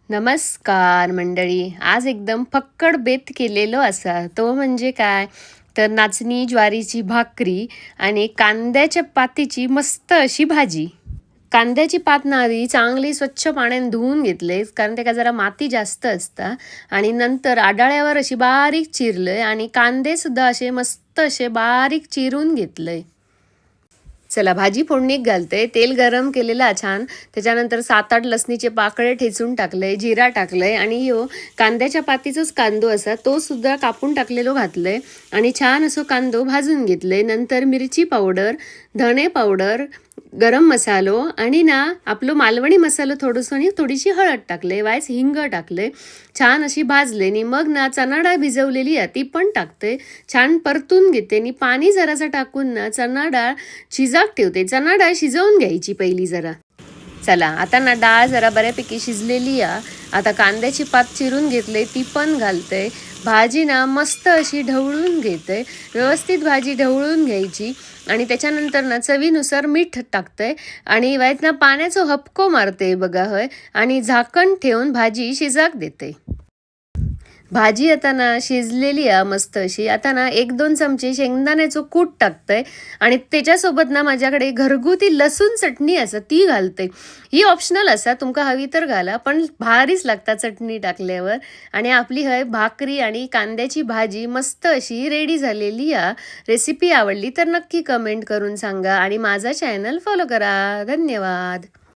नमस्कार मंडळी. आज एकदम फक्कड बेत केलेलो असा. तो म्हणजे काय तर नाचणी ज्वारीची भाकरी आणि कांद्याच्या पातीची मस्त अशी भाजी. कांद्याची पात ना आधी चांगली स्वच्छ पाण्याने धुवून घेतले, कारण त्याला जरा माती जास्त असता. आणि नंतर आडाळ्यावर अशी बारीक चिरलंय आणि कांदे सुद्धा असे मस्त असे बारीक चिरून घेतलंय. चला भाजी फोडणीत घालते. तेल गरम केलेला छान, त्याच्यानंतर 7-8 लसणीचे पाकळे ठेचून टाकले, जिरा टाकलंय आणि ह्यो कांद्याच्या पातीचोच कांदो असा तो सुद्धा कापून टाकलेलो घातलंय आणि छान असो कांदो भाजून घेतलंय. नंतर मिरची पावडर, धणे पावडर, गरम मसालो आणि ना आपलं मालवणी मसालो थोडंसं आणि थोडीशी हळद टाकले, वायस हिंग टाकले. छान अशी भाजले आणि मग ना चणा डाळ भिजवलेली आहे ती पण टाकते. छान परतून घेते आणि पाणी जरासं टाकून ना चणा डाळ शिजाक ठेवते. चणा डाळ शिजवून घ्यायची पहिली जरा. चला आता ना डाळ जरा बऱ्यापैकी शिजलेली आहे. आता कांद्याची पात चिरून घेतले ती पण घालते. भाजी ना मस्त अशी ढवळून घेते. व्यवस्थित भाजी ढवळून घ्यायची आणि त्याच्यानंतर ना चवीनुसार मीठ टाकते आणि वाईत ना पाण्याचा हपको मारते बघा होय आणि झाकण ठेवून भाजी शिजाक देते. भाजी आता ना शिजलेली आहे मस्त अशी. आता ना 1-2 चमचे शेंगदाण्याचं कूट टाकतंय आणि त्याच्यासोबत ना माझ्याकडे घरगुती लसूण चटणी असं ती घालते. ही ऑप्शनल असा, तुमका हवी तर घाला, पण भारीच लागता चटणी टाकल्यावर. आणि आपली हय भाकरी आणि कांद्याची भाजी मस्त अशी रेडी झालेली आहे. रेसिपी आवडली तर नक्की कमेंट करून सांगा आणि माझा चॅनल फॉलो करा. धन्यवाद.